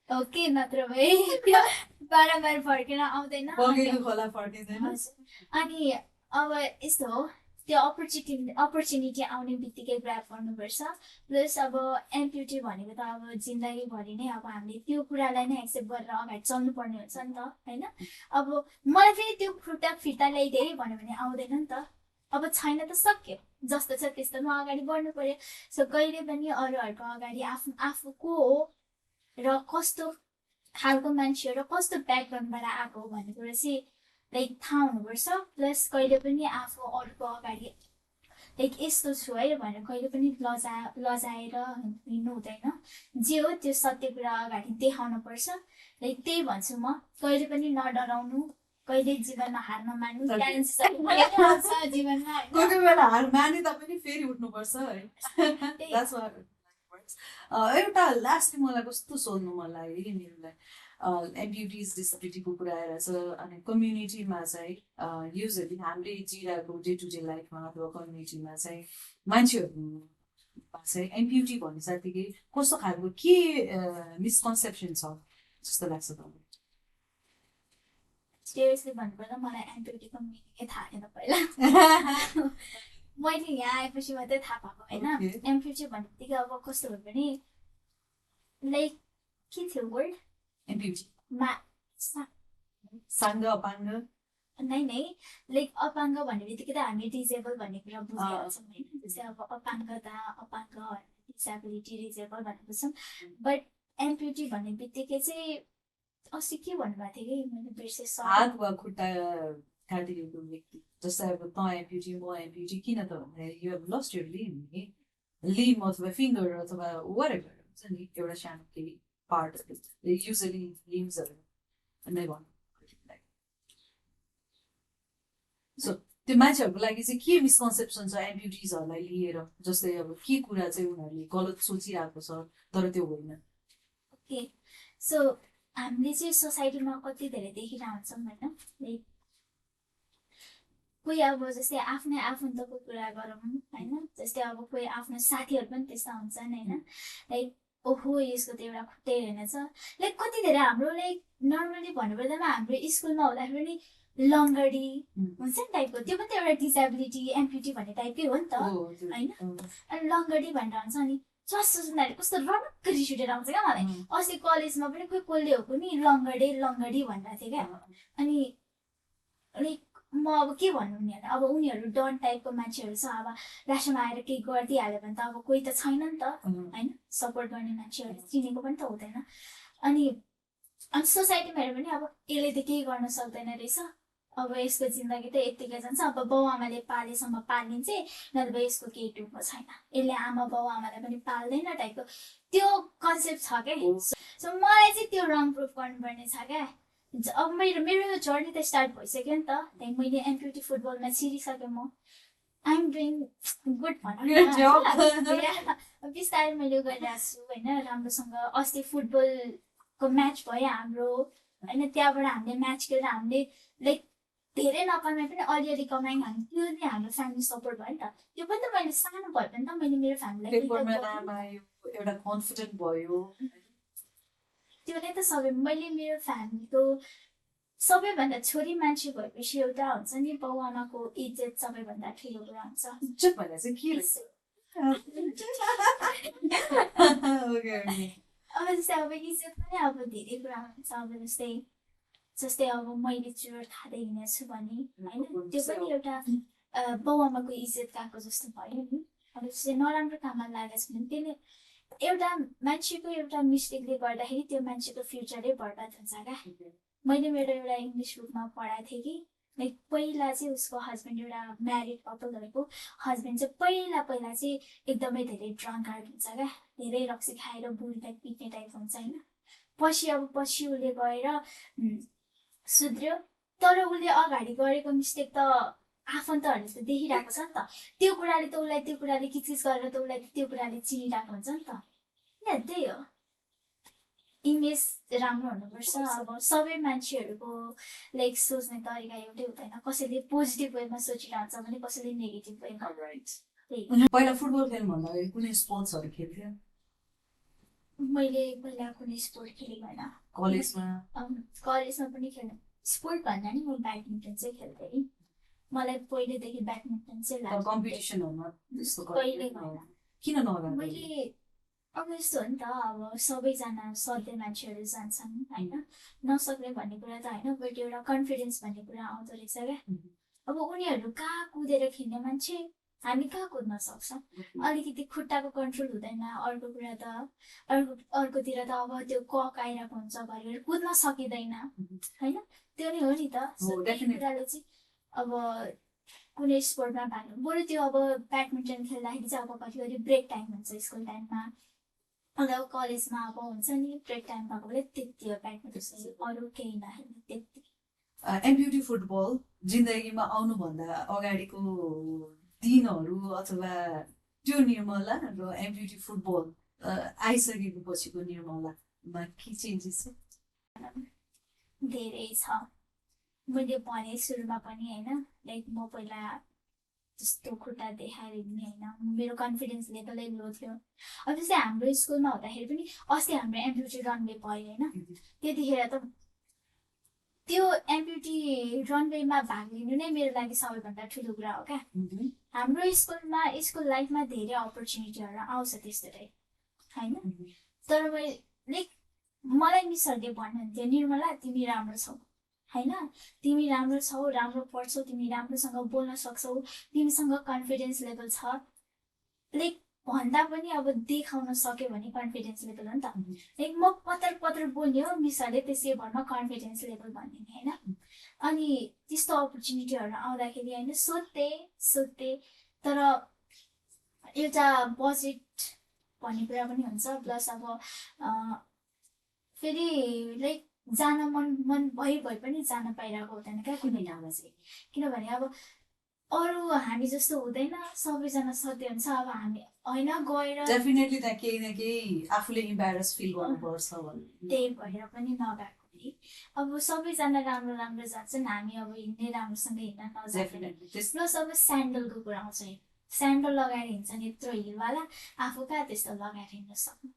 ओके, नत्र भए बारम्बार फर्केर आउँदैन।
बगेको खोला फर्किँदैन।
अनि अब यस्तो हो, त्यो अपर्च्युनिटी आउने बित्तिकै ग्राब गर्नुपर्छ। प्लस अब एम्प्युटी भनेको त अब जिन्दगीभरि नै अब हामीले त्यो कुरालाई नै एक्सेप्ट गरेर अगाडि चल्नुपर्ने हुन्छ नि त होइन। अब मलाई फेरि त्यो खुट्टा फिर्ता ल्याइदिए भन्यो भने आउँदैन नि त। अब छैन त सक्यो, जस्तो छ त्यस्तोमा अगाडि बढ्नु पर्यो। सो कहिले पनि अरूहरूको अगाडि आफू को हो र कस्तो खालको मान्छे हो र कस्तो ब्याकग्राउन्डबाट आएको हो भन्ने कुरा चाहिँ लाइक थाहा हुनुपर्छ। प्लस कहिले पनि आफू अरूको अगाडि लाइक यस्तो छु है भनेर कहिले पनि लजाएर हिँड्नु हुँदैन। जे हो त्यो सत्य कुरा अगाडि देखाउनु पर्छ। लाइक त्यही भन्छु म, कहिले पनि नडराउनु, कहिले जीवनमा हार नमान्नु। जीवनमा
कोही कोही बेला हार माने तापनि फेरि उठ्नुपर्छ है। That's what it works. एउटा लास्टली मलाई कस्तो सोध्नु मन लाग्यो कि मेरोलाई, एम्प्युटिज डिसेबिलिटीको कुरा आएर छ अनि कम्युनिटीमा चाहिँ युजली हामीले जिरहेको डे टु डे लाइफमा अथवा कम्युनिटीमा चाहिँ मान्छेहरूमा चाहिँ एम्प्युटी भन्ने साथीकै कस्तो खालको के मिसकन्सेप्सन छ जस्तो लाग्छ तपाईँलाई?
सिरियसली भन्नुपर्दा मलाई एम्प्युटीको मिनिङै थाहा थिएन पहिला। मैले यहाँ आएपछि मात्रै थाहा पाएको होइन। एम्प्युटी भन्ने बित्तिकै अब कस्तो भयो भने लाइक के थियो वर्ड
एम्प्युटी
मा
साङ्ग अपाङ्ग
नै लाइक अपाङ्ग भन्ने बित्तिकै त हामी डिजेबल भन्ने कुरा बुझिहाल्छौँ होइन। जस्तै अब अपाङ्गता, अपाङ्ग, डिसेबिलिटी, डिजेबल भनेर बुझ्छौँ। बट एम्प्युटी भन्ने बित्तिकै चाहिँ अस्ति के भन्नुभएको थियो कि मैले बिर्सेँ।
हात वा खुट्टा काटिएको व्यक्ति, जस्तै अब त एम्प्युटी म एम्प्युटी किन त भन्दाखेरि you have lost your limb अथवा फिङ्गर अथवा वाटएभर हुन्छ नि एउटा सानो केही पार्टहरू, युजली लिम्सहरू नै भन्नु। सो त्यो मान्छेहरूको लागि चाहिँ के मिसकन्सेप्सन छ एम्प्युटिजहरूलाई लिएर, जस्तै अब के कुरा चाहिँ उनीहरूले गलत सोचिरहेको छ तर त्यो होइन?
ओके, सो हामीले चाहिँ सोसाइटीमा कति धेरै देखिरहेको हुन्छौँ होइन। लाइक कोही अब जस्तै आफ्नै आफन्तको कुरा गरौँ होइन, जस्तै अब कोही आफ्नो साथीहरू पनि त्यस्ता हुन्छन् होइन। लाइक ओहो यसको त एउटा खुट्टै रहेनछ। लाइक कति धेरै हाम्रो लाइक नर्मली भन्नुपर्दामा हाम्रो स्कुलमा हुँदाखेरि पनि लङ्गडी हुन्छ नि टाइपको, त्यो पनि त एउटा डिसेबिलिटी एम्प्युटी भन्ने टाइपकै हो नि त होइन। अनि लङ्गडी भनेर हुन्छ अनि स्वास्थ्य सुन्दाखेरि कस्तो रनक्क रिस उठेर आउँछ क्या मलाई। अस्ति कलेजमा पनि कोही कसले हो पनि लङ्गडी भनेर थियो क्या। अनि लाइक म अब के भन्नु उनीहरूलाई, अब उनीहरू डन टाइपको मान्छेहरू छ, अब लास्टमा आएर केही गरिदिइहाल्यो भने त अब कोही त छैन नि त होइन, सपोर्ट गर्ने मान्छेहरू चिनेको पनि त हुँदैन। अनि सोसाइटीमा हेऱ्यो भने अब यसले त केही गर्न सक्दैन रहेछ, अब यसको जिन्दगी त यत्तिकै जान्छ, अब बाउ आमाले पालेसम्म पालिन्छ नभए यसको केही टुक्रो छैन, यसले आमा बाउ आमालाई पनि पाल्दैन टाइपको त्यो कन्सेप्ट छ क्या। सो मलाई चाहिँ त्यो रङ प्रुफ गर्नुपर्ने छ क्या। अब मेरो जर्नी त स्टार्ट भइसक्यो नि त। त्यहाँदेखि मैले एम्प्युटी फुटबलमा छिरिसकेँ म। आइएम डुइङ गुड बिस्तारै मैले गरिरहेको छु होइन राम्रोसँग। अस्ति फुटबलको म्याच भयो हाम्रो होइन, त्यहाँबाट हामीले म्याच खेलेर हामीले लाइक धेरै नकमाए पनि अलिअलि कमायौँ हामी, त्यो नै हाम्रो फ्यामिली सपोर्ट भयो नि त। त्यो पनि त मैले सानो भयो पनि त मैले मेरो फ्यामिलीलाई
एउटा कन्फिडेन्ट भयो,
त्यो नै त सबै। मैले मेरो फ्यामिलीको सबैभन्दा छोरी मान्छे भएपछि एउटा हुन्छ नि बाउ आमाको इज्जत सबैभन्दा ठुलो कुरा हुन्छ।
इज्जत भनेर चाहिँ के रहेछ?
अब जस्तै अब इज्जत पनि अब धेरै कुरामा हुन्छ। अब जस्तै अब मैले चुरोट खाँदै हिँडेको छु भने होइन, त्यो पनि एउटा बाउ आमाको इज्जत गएको जस्तो भयो नि। अब जस्तै नराम्रो काममा लागेको छ भने त्यसले एउटा मान्छेको एउटा मिस्टेकले गर्दाखेरि त्यो मान्छेको फ्युचरै बर्बाद हुन्छ क्या। मैले मेरो एउटा इङ्ग्लिस बुकमा पढाएको थिएँ कि लाइक पहिला चाहिँ उसको हस्बेन्ड एउटा म्यारिड कपलहरूको हस्बेन्ड चाहिँ पहिला चाहिँ एकदमै धेरै ड्रङ्कार्ड हुन्छ क्या, धेरै रक्सी खाएर बुढीलाई पिट्ने टाइप हुन्छ होइन। पछि उसले गएर सुध्रियो, तर उसले अगाडि गरेको मिस्टेक त आफन्तहरूले त देखिरहेको छ नि त। त्यो कुराले किचकिच गरेर त उसलाई त्यो कुराले चिनिरहेको हुन्छ नि त। त्यही हो, इमेज राम्रो हुनुपर्छ। अब सबै मान्छेहरूको लाइक सोच्ने तरिका एउटै हुँदैन, कसैले पोजिटिभ वेमा सोचिरहन्छ भने कसैले नेगेटिभ वेमा।
पहिला फुटबल खेल्नु भन्दाखेरि कुनै स्पोर्ट्सहरू खेल्थ्यो?
मैले पहिला कुनै स्पोर्ट खेलेको होइन। कलेजमा पनि खेल्नु स्पोर्ट भन्दा नि म ब्याडमिन्टन चाहिँ खेल्थेँ। मलाई पहिलेदेखि ब्याडमिन्टन चाहिँ लाग्छ
कम्पिटिसनहरुमा त्यस्तो
कहिले भएन
किन नगर्नु
मैले अब यस्तो हो नि त अब सबैजना सधैँ मान्छेहरू जान्छन् होइन नसक्ने भन्ने कुरा त होइन बट एउटा कन्फिडेन्स भन्ने कुरा आउँदो रहेछ क्या अब उनीहरू कहाँ कुदेर खेल्ने मान्छे हामी कहाँ कुद्न सक्छौँ अलिकति खुट्टाको कन्ट्रोल हुँदैन अर्को कुरा त अर्कोतिर त अब त्यो कक आइरहेको हुन्छ घरिघरि कुद्न सकिँदैन होइन त्यो नै हो नि त त्यही कुराले चाहिँ अब कुनै स्पोर्टमा भाग बरु त्यो अब ब्याडमिन्टन खेल्दाखेरि चाहिँ अब घरिघरि ब्रेक टाइम हुन्छ स्कुल टाइममा अब कलेजमा अब हुन्छ नि ब्रेक टाइम भएको बेला त्यति हो ब्याडमिन्टन अरू केही नखेल्ने त्यति
एमपिटी फुटबल जिन्दगीमा आउनुभन्दा अगाडिको दिनहरू अथवा त्यो निर्मला र एमपिटी फुटबल आइसकेको पछिको निर्मलामा के चेन्जेस छ
धेरै छ मैले भने सुरुमा पनि होइन लाइक म पहिला त्यस्तो खुट्टा देखाएर हिँड्ने होइन मेरो कन्फिडेन्स लेभलै लो थियो अब जस्तै हाम्रो स्कुलमा हुँदाखेरि पनि अस्ति हाम्रो एमपिटी रनवे भयो होइन त्यतिखेर त त्यो एमपिटी रनवेमा भाग लिनु नै मेरो लागि सबैभन्दा ठुलो कुरा हो क्या हाम्रो स्कुलमा स्कुल लाइफमा धेरै अपर्च्युनिटीहरू आउँछ त्यस्तै होइन तर मैले मलाई मिसहरूले भन्नुहुन्थ्यो निर्मला तिमी राम्रो छौ होइन तिमी राम्रो छौ राम्रो पढ्छौ तिमी राम्रोसँग बोल्न सक्छौ तिमीसँग कन्फिडेन्स लेभल छ लाइक भन्दा पनि अब देखाउन सक्यो भने कन्फिडेन्स लेभल हो नि त लाइक म पत्र पत्र बोल्ने हो मिसहरूले त्यसै भरमा कन्फिडेन्स लेभल भनिदिने होइन अनि त्यस्तो अपर्च्युनिटीहरू आउँदाखेरि होइन सोध्थे तर एउटा बजेट भन्ने कुरा पनि हुन्छ प्लस अब फेरि लाइक जान मन भइ पनि जान पाइरहेको हुँदैन क्या कुनै ठाउँमा चाहिँ किनभने अब अरू हामी जस्तो हुँदैन सबैजना सधैँ हुन्छ अब हामी होइन गएर
डेफिनेटली त्यहाँ केही न केही आफूले इम्ब्यारेस फिल गर्नुपर्छ भन्ने
त्यही भएर पनि नगएको नि अब सबैजना राम्रो राम्रो जान्छन् हामी अब हिँड्ने राम्रोसँग हिँड्न नजाने प्लस अब स्यान्डलको कुरा आउँछ स्यान्डल लगाएर हिँड्छ नि यत्रो हिलवाला आफू कहाँ त्यस्तो लगाएर हिँड्न सक्नु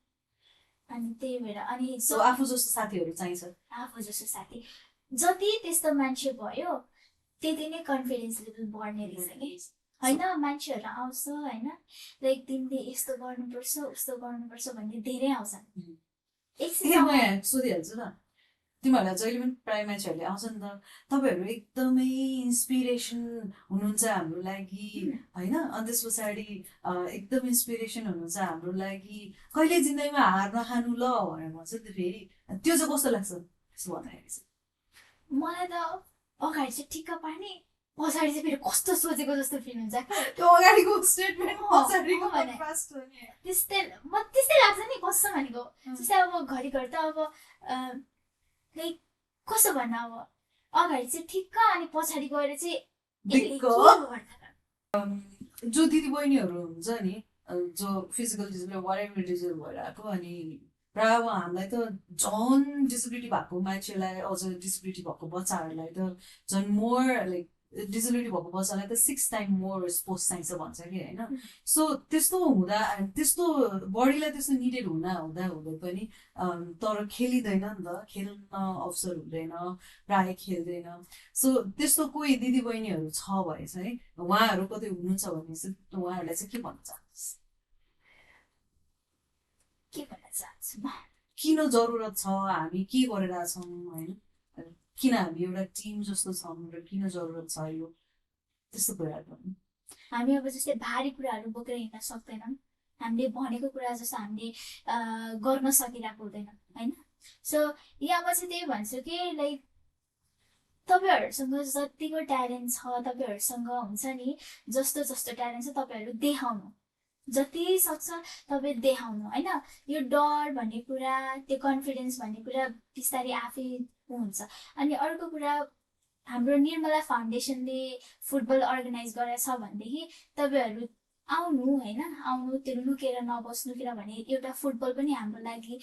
अनि त्यही भएर अनि
आफू जस्तो साथीहरू चाहिन्छ
आफू जस्तो साथी जति त्यस्तो मान्छे भयो त्यति नै कन्फिडेन्स लेभल बढ्ने रहेछ कि होइन मान्छेहरू आउँछ होइन लाइक तिमीले यस्तो गर्नुपर्छ उस्तो गर्नुपर्छ भन्ने धेरै आउँछन्
सोधिहाल्छु न तिमीहरूलाई जहिले पनि प्राय मान्छेहरूले आउँछ नि त तपाईँहरू एकदमै इन्सपिरेसन हुनुहुन्छ हाम्रो लागि होइन अनि त्यस पछाडि एकदम इन्सपिरेसन हुनुहुन्छ हाम्रो लागि कहिले जिन्दगीमा हार नखानु ल भनेर भन्छ नि त फेरि त्यो चाहिँ कस्तो लाग्छ त्यसो भन्दाखेरि चाहिँ
मलाई त अगाडि चाहिँ ठिक्क पार्ने पछाडि चाहिँ फेरि कस्तो सोचेको जस्तो फिल हुन्छ
त्यो अगाडिको स्टेटमेन्ट पछाडिको
त्यस्तै लाग्छ नि कस्तो भनेको जस्तै अब घरिघरि त अब लाइक कसो भन्नु अब अगाडि चाहिँ ठिक्क अनि पछाडि गएर चाहिँ
जो दिदी बहिनीहरू हुन्छ नि जो फिजिकल डिसेबिलिटी वारेबल डिसेबल भइरहेको अनि प्रायः अब हामीलाई त झन् डिसेबिलिटी भएको मान्छेलाई अझ डिसेबिलिटी भएको बच्चाहरूलाई त झन् मोर लाइक डिसेबिलिटी भएको बच्चालाई त 6 टाइम मोर स्पोर्ट्स चाहिन्छ भन्छ कि होइन सो त्यस्तो हुँदा त्यस्तो बडीलाई त्यस्तो निडेड हुँदा पनि तर खेलिँदैन नि त खेल्न अवसर हुँदैन प्राय खेल्दैन सो त्यस्तो कोही दिदी बहिनीहरू छ भए चाहिँ उहाँहरू कतै हुनुहुन्छ भने चाहिँ उहाँहरूलाई चाहिँ के भन्न चाहनुहोस् किन जरुरत छ हामी के गरिरहेछौँ होइन किन हामी एउटा टिम जस्तो छौँ र किन जरुरत छ यो त्यस्तो कुराहरू
हामी अब जस्तै भारी कुराहरू बोकेर हिँड्न सक्दैनौँ हामीले भनेको कुरा जस्तो हामीले गर्न सकिरहेको हुँदैन होइन सो यहाँ म चाहिँ त्यही भन्छु कि लाइक तपाईँहरूसँग जतिको ट्यालेन्ट छ तपाईँहरूसँग हुन्छ नि जस्तो ट्यालेन्ट छ तपाईँहरू देखाउनु जति सक्छ तपाईँ देखाउनु होइन यो डर भन्ने कुरा त्यो कन्फिडेन्स भन्ने कुरा बिस्तारै आफै हुन्छ अनि अर्को कुरा हाम्रो निर्मला फाउन्डेसनले फुटबल अर्गनाइज गरेछ भनेदेखि तपाईँहरू आउनु होइन आउनु त्यो लुकेर नबस्नु किनभने एउटा फुटबल पनि हाम्रो लागि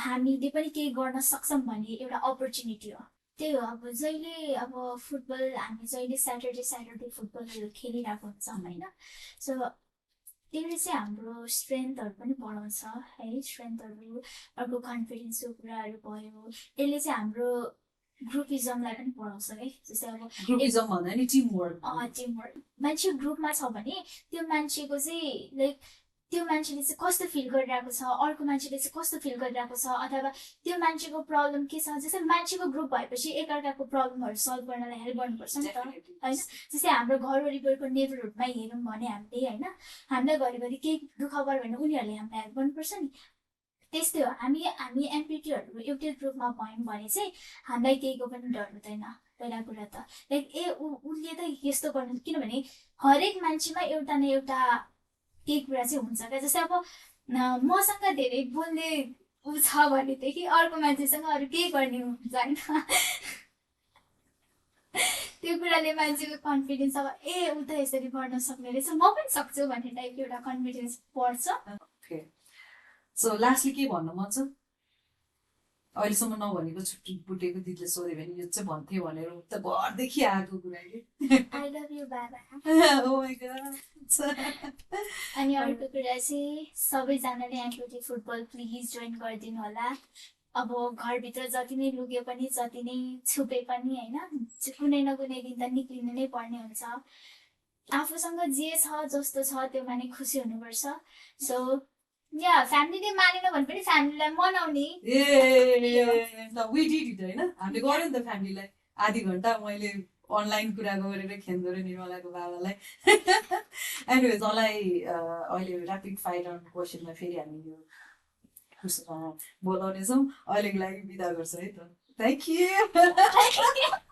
हामीले पनि केही गर्न सक्छौँ भन्ने एउटा अपर्च्युनिटी हो त्यही हो अब जहिले अब फुटबल हामी जहिले स्याटरडे फुटबलहरू खेलिरहेको हुन्छौँ होइन सो त्यसले चाहिँ हाम्रो स्ट्रेन्थहरू पनि बढाउँछ है स्ट्रेन्थहरू अर्को कन्फिडेन्सको कुराहरू भयो यसले चाहिँ हाम्रो ग्रुपिजमलाई पनि पढाउँछ है जस्तै अब
ग्रुपिजम भन्दा नि टिमवर्क
टिमवर्क मान्छे ग्रुपमा छ भने त्यो मान्छेको चाहिँ लाइक त्यो मान्छेले चाहिँ कस्तो फिल गरिरहेको छ अर्को मान्छेले चाहिँ कस्तो फिल गरिरहेको छ अथवा त्यो मान्छेको प्रब्लम के छ जस्तै मान्छेको ग्रुप भएपछि एकअर्काको प्रब्लमहरू सल्भ गर्नलाई हेल्प गर्नुपर्छ नि त होइन जस्तै हाम्रो घर वरिपरिको नेबरहुडमा हेरौँ भने हामीले होइन हामीलाई घरिघरि केही दुःख गर्यो भने उनीहरूले हामीलाई हेल्प गर्नुपर्छ नि त्यस्तै हो हामी एमपिटीहरू एउटै ग्रुपमा भयौँ भने चाहिँ हामीलाई केहीको पनि डर हुँदैन पहिला कुरा त लाइक उसले त यस्तो गर्नु किनभने हरेक मान्छेमा एउटा न एउटा केही कुरा चाहिँ हुन्छ क्या जस्तै अब मसँग धेरै बोल्ने ऊ छ भनेदेखि अर्को मान्छेसँग अरू केही गर्ने हुन्छ होइन त्यो कुराले मान्छेको कन्फिडेन्स अब ऊ त यसरी गर्न सक्ने रहेछ म पनि सक्छु भन्ने टाइपको एउटा कन्फिडेन्स बढ्छ
सो लास्टली के भन्नु मन छ अहिलेसम्म नभनेको छुट्टी बुटेको दिदीले सोध्यो भने यो चाहिँ भन्थे भनेर त घरदेखि आएको कुरा कि
आई लभ यु बाबा
Oh my God.
अनि अर्को कुरा चाहिँ सबैजनाले एमपिटी फुटबल प्लिज जोइन गरिदिनु होला अब घरभित्र जति नै लुके पनि जति नै छुपे पनि होइन कुनै न कुनै दिन त निक्लिनु नै पर्ने हुन्छ आफूसँग जे छ जस्तो छ त्योमा नै खुसी हुनुपर्छ सो या फ्यामिलीले मानेन भने पनि फ्यामिलीलाई मनाउने
We did it होइन हामीले गर्यो नि त फ्यामिलीलाई आधी घन्टा मैले अनलाइन कुरा गरेर खेल्दो रहेँ निर्मलाको बाबालाई एनिवेज मलाई अहिले ऱ्यापिड फायर राउन्ड क्वेसनमा फेरि हामी यो बोलाउनेछौँ अहिलेको लागि बिदा गर्छ है त थ्याङ्क यू